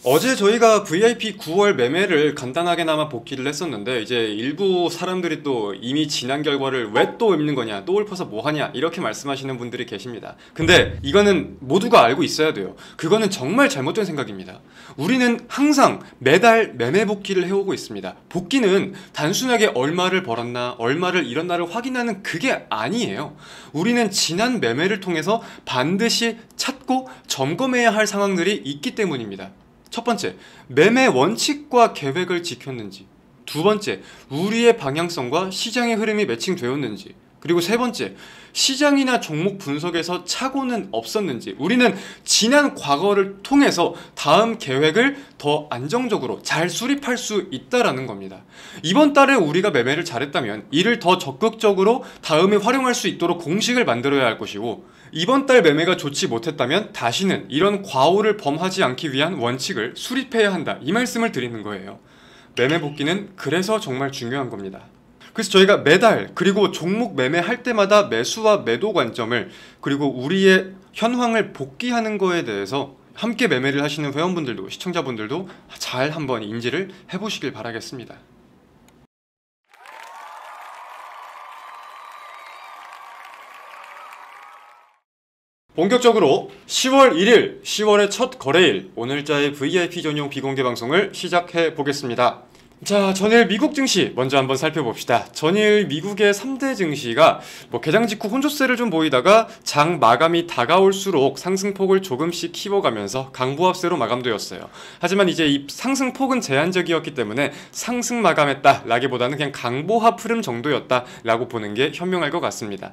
어제 저희가 VIP 9월 매매를 간단하게나마 복귀를 했었는데 이제 일부 사람들이 또 이미 지난 결과를 왜 또 읊는 거냐, 또 읊어서 뭐하냐 이렇게 말씀하시는 분들이 계십니다. 근데 이거는 모두가 알고 있어야 돼요. 그거는 정말 잘못된 생각입니다. 우리는 항상 매달 매매 복귀를 해오고 있습니다. 복귀는 단순하게 얼마를 벌었나 얼마를 잃었나를 확인하는 그게 아니에요. 우리는 지난 매매를 통해서 반드시 찾고 점검해야 할 상황들이 있기 때문입니다. 첫 번째, 매매 원칙과 계획을 지켰는지. 두 번째, 우리의 방향성과 시장의 흐름이 매칭되었는지. 그리고 세 번째, 시장이나 종목 분석에서 착오는 없었는지. 우리는 지난 과거를 통해서 다음 계획을 더 안정적으로 잘 수립할 수 있다라는 겁니다. 이번 달에 우리가 매매를 잘했다면 이를 더 적극적으로 다음에 활용할 수 있도록 공식을 만들어야 할 것이고, 이번 달 매매가 좋지 못했다면 다시는 이런 과오를 범하지 않기 위한 원칙을 수립해야 한다, 이 말씀을 드리는 거예요. 매매 복귀는 그래서 정말 중요한 겁니다. 그래서 저희가 매달 그리고 종목 매매할 때마다 매수와 매도 관점을, 그리고 우리의 현황을 복귀하는 거에 대해서 함께 매매를 하시는 회원분들도 시청자분들도 잘 한번 인지를 해보시길 바라겠습니다. 본격적으로 10월 1일, 10월의 첫 거래일, 오늘자의 VIP 전용 비공개 방송을 시작해 보겠습니다. 자, 전일 미국 증시 먼저 한번 살펴봅시다. 전일 미국의 3대 증시가 개장 직후 혼조세를 좀 보이다가 장 마감이 다가올수록 상승폭을 조금씩 키워가면서 강보합세로 마감되었어요. 하지만 이제 이 상승폭은 제한적이었기 때문에 상승 마감했다 라기보다는 그냥 강보합 흐름 정도였다 라고 보는 게 현명할 것 같습니다.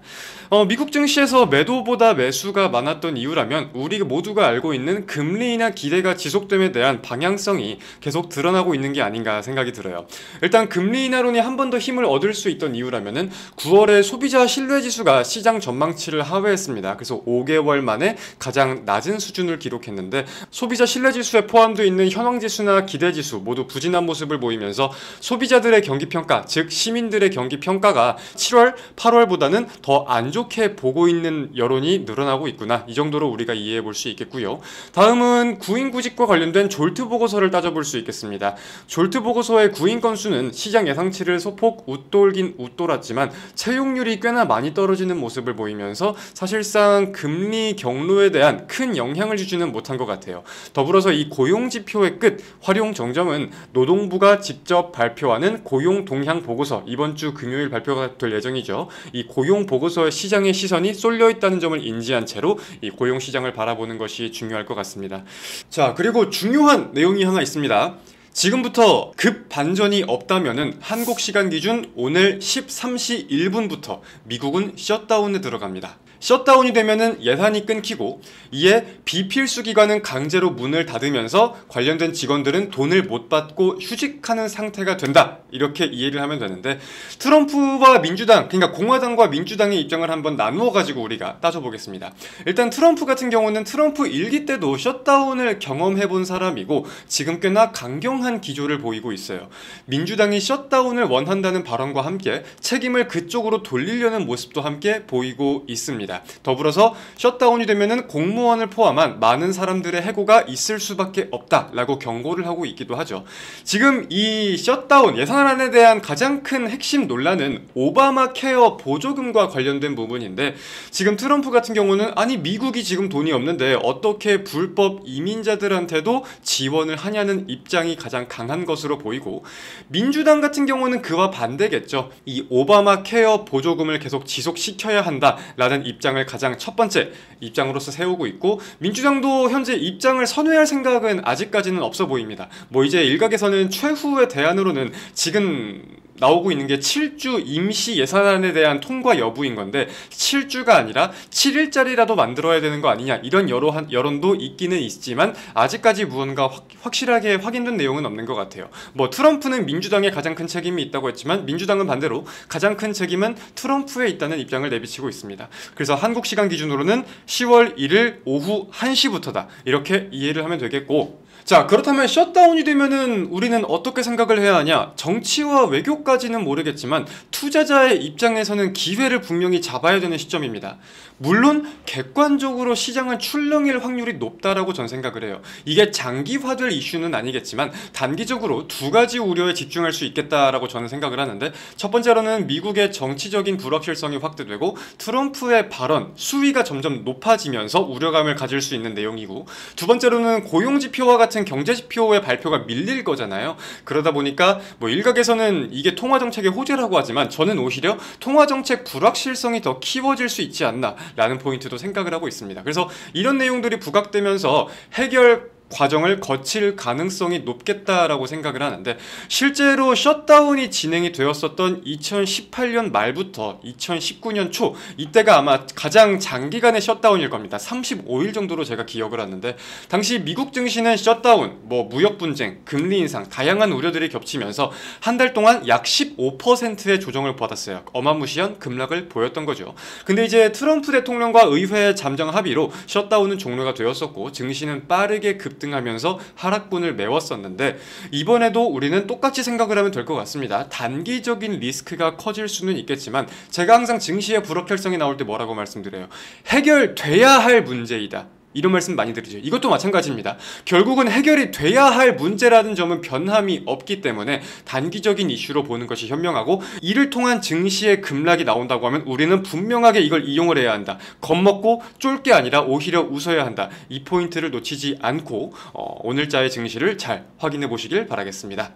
미국 증시에서 매도보다 매수가 많았던 이유라면 우리 모두가 알고 있는 금리나 기대가 지속됨에 대한 방향성이 계속 드러나고 있는 게 아닌가 생각이 들어요. 일단 금리 인하론이 한 번 더 힘을 얻을 수 있던 이유라면은 9월에 소비자 신뢰지수가 시장 전망치를 하회했습니다. 그래서 5개월 만에 가장 낮은 수준을 기록했는데, 소비자 신뢰지수에 포함되어 있는 현황지수나 기대지수 모두 부진한 모습을 보이면서 소비자들의 경기평가, 즉 시민들의 경기평가가 7월, 8월보다는 더 안 좋게 보고 있는 여론이 늘어나고 있구나, 이 정도로 우리가 이해해 볼 수 있겠고요. 다음은 구인구직과 관련된 졸트 보고서를 따져볼 수 있겠습니다. 졸트 보고서의 구인 건수는 시장 예상치를 소폭 웃돌긴 웃돌았지만 채용률이 꽤나 많이 떨어지는 모습을 보이면서 사실상 금리 경로에 대한 큰 영향을 주지는 못한 것 같아요. 더불어서 이 고용지표의 끝, 활용정점은 노동부가 직접 발표하는 고용동향 보고서, 이번 주 금요일 발표가 될 예정이죠. 이 고용 보고서에 시장의 시선이 쏠려 있다는 점을 인지한 채로 이 고용시장을 바라보는 것이 중요할 것 같습니다. 자, 그리고 중요한 내용이 하나 있습니다. 지금부터 급 반전이 없다면은 한국 시간 기준 오늘 13시 1분부터 미국은 셧다운에 들어갑니다. 셧다운이 되면은 예산이 끊기고, 이에 비필수 기관은 강제로 문을 닫으면서 관련된 직원들은 돈을 못 받고 휴직하는 상태가 된다, 이렇게 이해를 하면 되는데, 트럼프와 민주당, 그러니까 공화당과 민주당의 입장을 한번 나누어 가지고 우리가 따져보겠습니다. 일단 트럼프 같은 경우는 트럼프 일기 때도 셧다운을 경험해 본 사람이고 지금 꽤나 강경한 기조를 보이고 있어요. 민주당이 셧다운을 원한다는 발언과 함께 책임을 그쪽으로 돌리려는 모습도 함께 보이고 있습니다. 더불어서 셧다운이 되면은 공무원을 포함한 많은 사람들의 해고가 있을 수밖에 없다라고 경고를 하고 있기도 하죠. 지금 이 셧다운 예산안에 대한 가장 큰 핵심 논란은 오바마 케어 보조금과 관련된 부분인데, 지금 트럼프 같은 경우는 아니 미국이 지금 돈이 없는데 어떻게 불법 이민자들한테도 지원을 하냐는 입장이 가장 강한 것으로 보이고, 민주당 같은 경우는 그와 반대겠죠. 이 오바마 케어 보조금을 계속 지속시켜야 한다라는 입장을 가장 첫 번째 입장으로서 세우고 있고, 민주당도 현재 입장을 선회할 생각은 아직까지는 없어 보입니다. 이제 일각에서는 최후의 대안으로는 지금 나오고 있는 게 7주 임시 예산안에 대한 통과 여부인 건데, 7주가 아니라 7일짜리라도 만들어야 되는 거 아니냐, 이런 여론도 있기는 있지만 아직까지 무언가 확실하게 확인된 내용은 없는 것 같아요. 트럼프는 민주당에 가장 큰 책임이 있다고 했지만 민주당은 반대로 가장 큰 책임은 트럼프에 있다는 입장을 내비치고 있습니다. 그래서 한국 시간 기준으로는 10월 1일 오후 1시부터다, 이렇게 이해를 하면 되겠고, 자, 그렇다면 셧다운이 되면은 우리는 어떻게 생각을 해야 하냐? 정치와 외교까지는 모르겠지만 투자자의 입장에서는 기회를 분명히 잡아야 되는 시점입니다. 물론 객관적으로 시장은 출렁일 확률이 높다라고 전 생각을 해요. 이게 장기화될 이슈는 아니겠지만 단기적으로 두 가지 우려에 집중할 수 있겠다라고 저는 생각을 하는데, 첫 번째로는 미국의 정치적인 불확실성이 확대되고 트럼프의 발언, 수위가 점점 높아지면서 우려감을 가질 수 있는 내용이고, 두 번째로는 고용지표와 같은 경제지표의 발표가 밀릴 거잖아요. 그러다 보니까 뭐 일각에서는 이게 통화정책의 호재라고 하지만 저는 오히려 통화정책 불확실성이 더 키워질 수 있지 않나 라는 포인트도 생각을 하고 있습니다. 그래서 이런 내용들이 부각되면서 해결 과정을 거칠 가능성이 높겠다라고 생각을 하는데, 실제로 셧다운이 진행이 되었었던 2018년 말부터 2019년 초, 이때가 아마 가장 장기간의 셧다운일 겁니다. 35일 정도로 제가 기억을 하는데, 당시 미국 증시는 셧다운, 뭐 무역 분쟁, 금리 인상, 다양한 우려들이 겹치면서 한 달 동안 약 15%의 조정을 받았어요. 어마무시한 급락을 보였던 거죠. 근데 이제 트럼프 대통령과 의회 잠정 합의로 셧다운은 종료가 되었었고 증시는 빠르게 급등하면서 하락분을 메웠었는데, 이번에도 우리는 똑같이 생각을 하면 될 것 같습니다. 단기적인 리스크가 커질 수는 있겠지만 제가 항상 증시의 불확실성이 나올 때 뭐라고 말씀드려요? 해결돼야 할 문제이다, 이런 말씀 많이 드리죠. 이것도 마찬가지입니다. 결국은 해결이 돼야 할 문제라는 점은 변함이 없기 때문에 단기적인 이슈로 보는 것이 현명하고, 이를 통한 증시의 급락이 나온다고 하면 우리는 분명하게 이걸 이용을 해야 한다. 겁먹고 쫄 게 아니라 오히려 웃어야 한다. 이 포인트를 놓치지 않고 오늘자의 증시를 잘 확인해 보시길 바라겠습니다.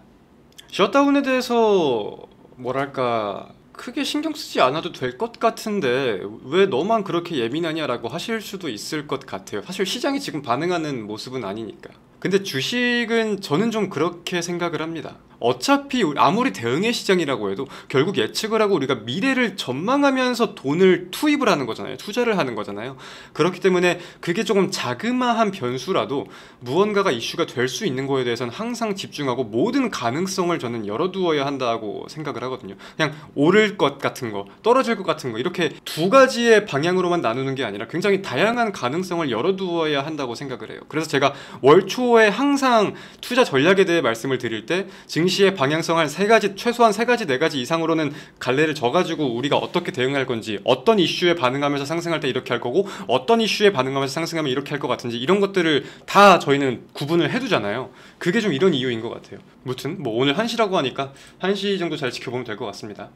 셧다운에 대해서 뭐랄까 크게 신경 쓰지 않아도 될 것 같은데 왜 너만 그렇게 예민하냐라고 하실 수도 있을 것 같아요. 사실 시장이 지금 반응하는 모습은 아니니까. 근데 주식은 저는 좀 그렇게 생각을 합니다. 어차피 아무리 대응의 시장이라고 해도 결국 예측을 하고 우리가 미래를 전망하면서 돈을 투입을 하는 거잖아요. 투자를 하는 거잖아요. 그렇기 때문에 그게 조금 자그마한 변수라도 무언가가 이슈가 될 수 있는 거에 대해서는 항상 집중하고 모든 가능성을 저는 열어두어야 한다고 생각을 하거든요. 그냥 오를 것 같은 거, 떨어질 것 같은 거, 이렇게 두 가지의 방향으로만 나누는 게 아니라 굉장히 다양한 가능성을 열어두어야 한다고 생각을 해요. 그래서 제가 월 초에 항상 투자 전략에 대해 말씀을 드릴 때 증시의 방향성 한 세 가지, 최소한 세 가지, 네 가지 이상으로는 갈래를 져가지고 우리가 어떻게 대응할 건지, 어떤 이슈에 반응하면서 상승할 때 이렇게 할 거고 어떤 이슈에 반응하면서 상승하면 이렇게 할 것 같은지, 이런 것들을 다 저희는 구분을 해두잖아요. 그게 좀 이런 이유인 것 같아요. 무튼 뭐 오늘 1시라고 하니까 1시 정도 잘 지켜보면 될 것 같습니다.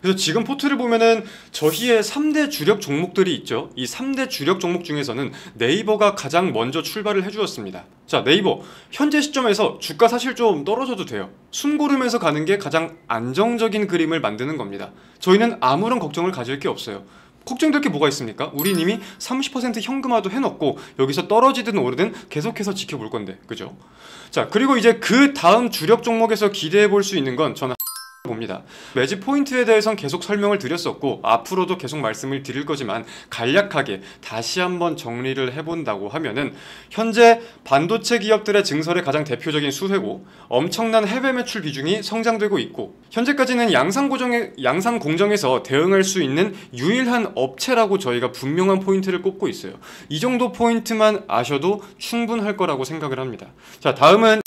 그래서 지금 포트를 보면은 저희의 3대 주력 종목들이 있죠. 이 3대 주력 종목 중에서는 네이버가 가장 먼저 출발을 해주었습니다. 자, 네이버 현재 시점에서 주가 사실 좀 떨어져도 돼요. 숨 고르면서 가는 게 가장 안정적인 그림을 만드는 겁니다. 저희는 아무런 걱정을 가질 게 없어요. 걱정될 게 뭐가 있습니까? 우린 이미 30% 현금화도 해놓고 여기서 떨어지든 오르든 계속해서 지켜볼 건데, 그죠? 자, 그리고 이제 그 다음 주력 종목에서 기대해 볼 수 있는 건 저는 봅니다. 매집 포인트에 대해서는 계속 설명을 드렸었고 앞으로도 계속 말씀을 드릴 거지만 간략하게 다시 한번 정리를 해본다고 하면은, 현재 반도체 기업들의 증설의 가장 대표적인 수혜고 엄청난 해외 매출 비중이 성장되고 있고, 현재까지는 양산 공정에서 대응할 수 있는 유일한 업체라고 저희가 분명한 포인트를 꼽고 있어요. 이 정도 포인트만 아셔도 충분할 거라고 생각을 합니다. 자, 다음은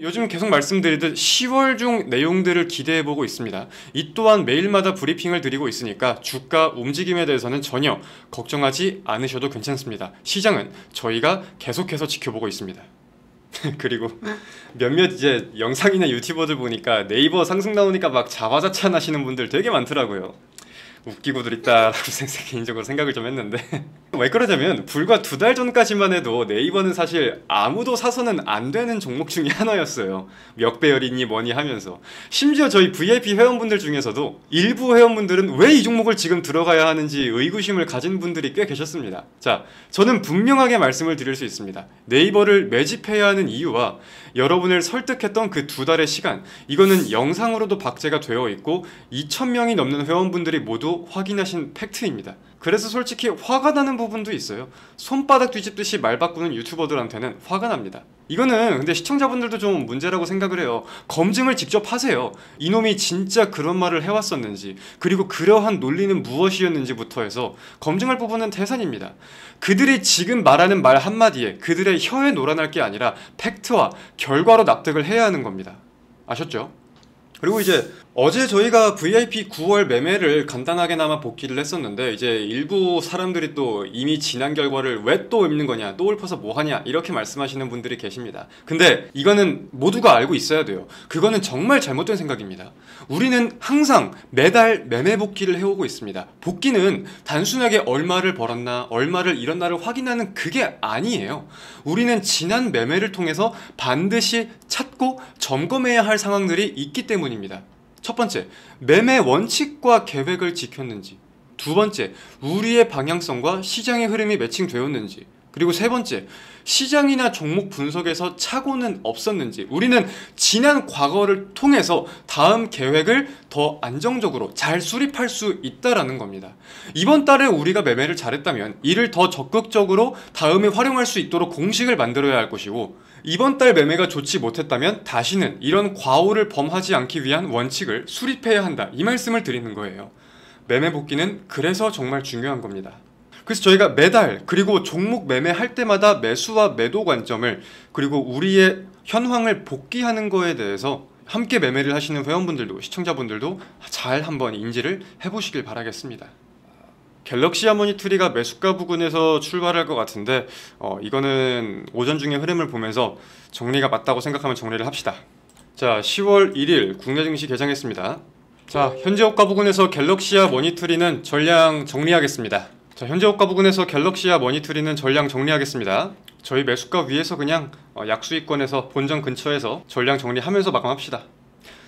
요즘 계속 말씀드리듯 10월 중 내용들을 기대해보고 있습니다. 이 또한 매일마다 브리핑을 드리고 있으니까 주가 움직임에 대해서는 전혀 걱정하지 않으셔도 괜찮습니다. 시장은 저희가 계속해서 지켜보고 있습니다. 그리고 몇몇 이제 영상이나 유튜버들 보니까 네이버 상승 나오니까 막 자화자찬하시는 분들 되게 많더라고요. 웃기고들 있다라고 개인적으로 생각을 좀 했는데 왜 그러냐면 불과 2달 전까지만 해도 네이버는 사실 아무도 사서는 안 되는 종목 중에 하나였어요. 몇 배열이니 뭐니 하면서. 심지어 저희 VIP 회원분들 중에서도 일부 회원분들은 왜 이 종목을 지금 들어가야 하는지 의구심을 가진 분들이 꽤 계셨습니다. 자, 저는 분명하게 말씀을 드릴 수 있습니다. 네이버를 매집해야 하는 이유와 여러분을 설득했던 그 2달의 시간, 이거는 영상으로도 박제가 되어 있고 2,000명이 넘는 회원분들이 모두 확인하신 팩트입니다. 그래서 솔직히 화가 나는 부분도 있어요. 손바닥 뒤집듯이 말 바꾸는 유튜버들한테는 화가 납니다. 이거는 근데 시청자분들도 좀 문제라고 생각을 해요. 검증을 직접 하세요. 이놈이 진짜 그런 말을 해왔었는지, 그리고 그러한 논리는 무엇이었는지부터 해서 검증할 부분은 태산입니다. 그들이 지금 말하는 말 한마디에 그들의 혀에 놀아날 게 아니라 팩트와 결과로 납득을 해야 하는 겁니다. 아셨죠? 그리고 이제 어제 저희가 VIP 9월 매매를 간단하게나마 복귀를 했었는데, 이제 일부 사람들이 또 이미 지난 결과를 왜 또 읊는 거냐, 또 읊어서 뭐하냐, 이렇게 말씀하시는 분들이 계십니다. 근데 이거는 모두가 알고 있어야 돼요. 그거는 정말 잘못된 생각입니다. 우리는 항상 매달 매매 복귀를 해오고 있습니다. 복귀는 단순하게 얼마를 벌었나, 얼마를 잃었나를 확인하는 그게 아니에요. 우리는 지난 매매를 통해서 반드시 찾고 점검해야 할 상황들이 있기 때문입니다. 첫 번째, 매매 원칙과 계획을 지켰는지. 두 번째, 우리의 방향성과 시장의 흐름이 매칭되었는지. 그리고 세 번째, 시장이나 종목 분석에서 착오는 없었는지. 우리는 지난 과거를 통해서 다음 계획을 더 안정적으로 잘 수립할 수 있다라는 겁니다. 이번 달에 우리가 매매를 잘했다면 이를 더 적극적으로 다음에 활용할 수 있도록 공식을 만들어야 할 것이고, 이번 달 매매가 좋지 못했다면 다시는 이런 과오를 범하지 않기 위한 원칙을 수립해야 한다, 이 말씀을 드리는 거예요. 매매 복귀는 그래서 정말 중요한 겁니다. 그래서 저희가 매달, 그리고 종목 매매할 때마다 매수와 매도 관점을, 그리고 우리의 현황을 복귀하는 거에 대해서 함께 매매를 하시는 회원분들도, 시청자분들도 잘 한번 인지를 해보시길 바라겠습니다. 갤럭시 하모니트리가 매수가 부근에서 출발할 것 같은데, 이거는 오전 중에 흐름을 보면서 정리가 맞다고 생각하면 정리를 합시다. 자, 10월 1일 국내 증시 개장했습니다. 자, 현재 호가 부근에서 갤럭시와 머니트리는 전량 정리하겠습니다. 자, 현재 호가 부근에서 갤럭시와 머니트리는 전량 정리하겠습니다. 저희 매수가 위에서 그냥 약수익권에서 본전 근처에서 전량 정리하면서 마감합시다.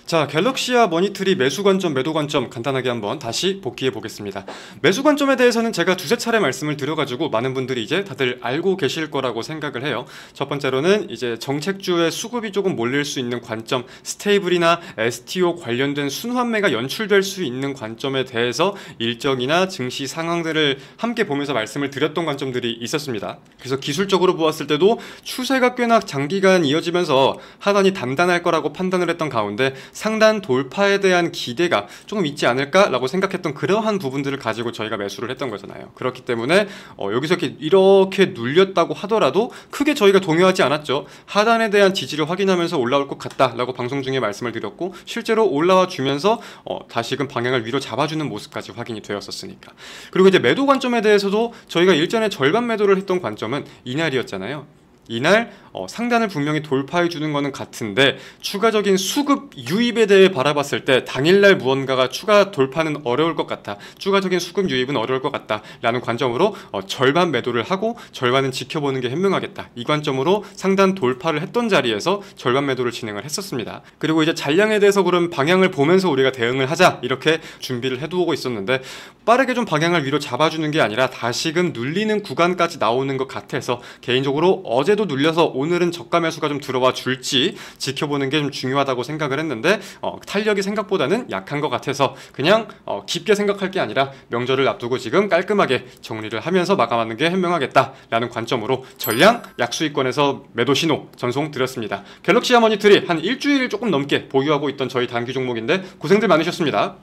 자, 갤럭시와 머니트리 매수 관점, 매도 관점 간단하게 한번 다시 복귀해 보겠습니다. 매수 관점에 대해서는 제가 두세 차례 말씀을 드려가지고 많은 분들이 이제 다들 알고 계실 거라고 생각을 해요. 첫 번째로는 이제 정책주의 수급이 조금 몰릴 수 있는 관점, 스테이블이나 STO 관련된 순환매가 연출될 수 있는 관점에 대해서 일정이나 증시 상황들을 함께 보면서 말씀을 드렸던 관점들이 있었습니다. 그래서 기술적으로 보았을 때도 추세가 꽤나 장기간 이어지면서 하단이 단단할 거라고 판단을 했던 가운데 상단 돌파에 대한 기대가 조금 있지 않을까라고 생각했던 그러한 부분들을 가지고 저희가 매수를 했던 거잖아요. 그렇기 때문에 여기서 이렇게 눌렸다고 하더라도 크게 저희가 동요하지 않았죠. 하단에 대한 지지를 확인하면서 올라올 것 같다라고 방송 중에 말씀을 드렸고, 실제로 올라와 주면서 다시금 방향을 위로 잡아주는 모습까지 확인이 되었었으니까. 그리고 이제 매도 관점에 대해서도 저희가 일전에 절반 매도를 했던 관점은 이날이었잖아요. 이날 상단을 분명히 돌파해 주는 것은 같은데, 추가적인 수급 유입에 대해 바라봤을 때 당일날 무언가가 추가 돌파는 어려울 것 같다, 추가적인 수급 유입은 어려울 것 같다 라는 관점으로 절반 매도를 하고 절반은 지켜보는 게 현명하겠다, 이 관점으로 상단 돌파를 했던 자리에서 절반 매도를 진행을 했었습니다. 그리고 이제 잔량에 대해서 그런 방향을 보면서 우리가 대응을 하자, 이렇게 준비를 해두고 있었는데, 빠르게 좀 방향을 위로 잡아주는 게 아니라 다시금 눌리는 구간까지 나오는 것 같아서 개인적으로 어제도 눌려서 오늘은 저가 매수가 좀 들어와 줄지 지켜보는 게 좀 중요하다고 생각을 했는데, 탄력이 생각보다는 약한 것 같아서 그냥 깊게 생각할 게 아니라 명절을 앞두고 지금 깔끔하게 정리를 하면서 마감하는 게 현명하겠다라는 관점으로 전량 약수익권에서 매도 신호 전송 드렸습니다. 갤럭시 하모니트리 한 일주일 조금 넘게 보유하고 있던 저희 단기 종목인데 고생들 많으셨습니다.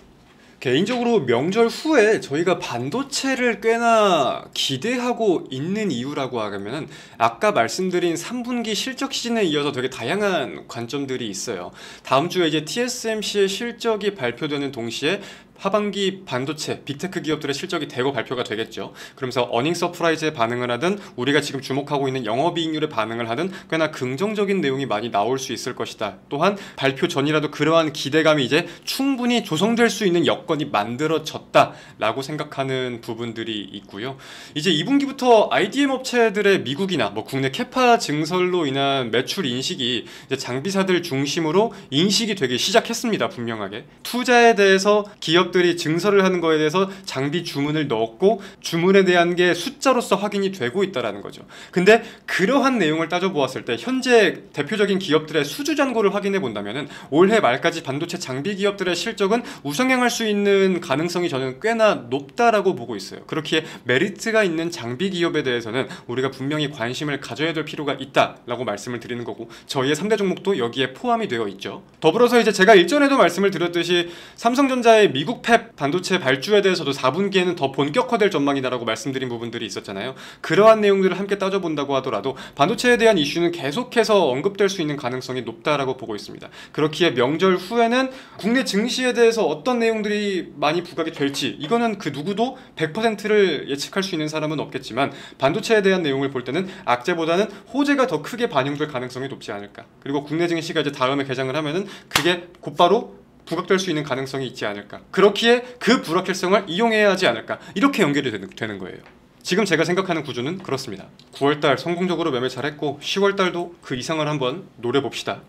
개인적으로 명절 후에 저희가 반도체를 꽤나 기대하고 있는 이유라고 하면은, 아까 말씀드린 3분기 실적 시즌에 이어서 되게 다양한 관점들이 있어요. 다음 주에 이제 TSMC의 실적이 발표되는 동시에 하반기 반도체, 빅테크 기업들의 실적이 대거 발표가 되겠죠. 그러면서 어닝 서프라이즈에 반응을 하든 우리가 지금 주목하고 있는 영업이익률에 반응을 하든 꽤나 긍정적인 내용이 많이 나올 수 있을 것이다. 또한 발표 전이라도 그러한 기대감이 이제 충분히 조성될 수 있는 여건이 만들어졌다라고 생각하는 부분들이 있고요. 이제 2분기부터 IDM 업체들의 미국이나 국내 캐파 증설로 인한 매출 인식이 이제 장비사들 중심으로 인식이 되기 시작했습니다. 분명하게 투자에 대해서 기업 기업들이 증설을 하는 거에 대해서 장비 주문을 넣었고 주문에 대한 게 숫자로서 확인이 되고 있다라는 거죠. 근데 그러한 내용을 따져보았을 때 현재 대표적인 기업들의 수주 잔고를 확인해 본다면은 올해 말까지 반도체 장비 기업들의 실적은 우상향할 수 있는 가능성이 저는 꽤나 높다라고 보고 있어요. 그렇기에 메리트가 있는 장비 기업에 대해서는 우리가 분명히 관심을 가져야 될 필요가 있다라고 말씀을 드리는 거고, 저희의 3대 종목도 여기에 포함이 되어 있죠. 더불어서 이제 제가 일전에도 말씀을 드렸듯이 삼성전자의 미국 팹 반도체 발주에 대해서도 4분기에는 더 본격화될 전망이다라고 말씀드린 부분들이 있었잖아요. 그러한 내용들을 함께 따져본다고 하더라도 반도체에 대한 이슈는 계속해서 언급될 수 있는 가능성이 높다라고 보고 있습니다. 그렇기에 명절 후에는 국내 증시에 대해서 어떤 내용들이 많이 부각이 될지, 이거는 그 누구도 100%를 예측할 수 있는 사람은 없겠지만 반도체에 대한 내용을 볼 때는 악재보다는 호재가 더 크게 반영될 가능성이 높지 않을까. 그리고 국내 증시가 이제 다음에 개장을 하면은 그게 곧바로 부각될 수 있는 가능성이 있지 않을까. 그렇기에 그 불확실성을 이용해야 하지 않을까. 이렇게 연결이 되는 거예요. 지금 제가 생각하는 구조는 그렇습니다. 9월달 성공적으로 매매 잘했고 10월달도 그 이상을 한번 노려봅시다.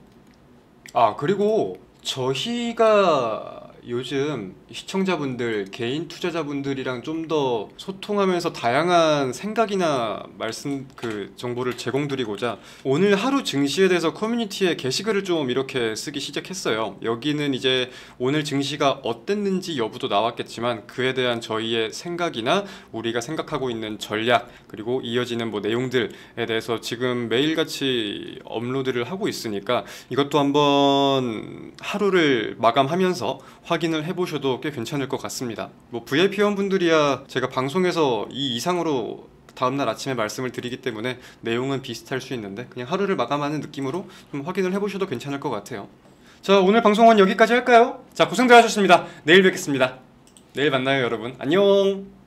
아, 그리고 저희가 요즘 시청자분들, 개인 투자자분들이랑 좀 더 소통하면서 다양한 생각이나 말씀 정보를 제공드리고자 오늘 하루 증시에 대해서 커뮤니티에 게시글을 좀 이렇게 쓰기 시작했어요. 여기는 이제 오늘 증시가 어땠는지 여부도 나왔겠지만 그에 대한 저희의 생각이나 우리가 생각하고 있는 전략, 그리고 이어지는 뭐 내용들에 대해서 지금 매일같이 업로드를 하고 있으니까 이것도 한번 하루를 마감하면서 확인을 해보셔도 꽤 괜찮을 것 같습니다. 뭐 VIP 회원분들이야 제가 방송에서 이 이상으로 다음날 아침에 말씀을 드리기 때문에 내용은 비슷할 수 있는데 그냥 하루를 마감하는 느낌으로 좀 확인을 해보셔도 괜찮을 것 같아요. 자, 오늘 방송은 여기까지 할까요? 자, 고생들 하셨습니다. 내일 뵙겠습니다. 내일 만나요, 여러분. 안녕.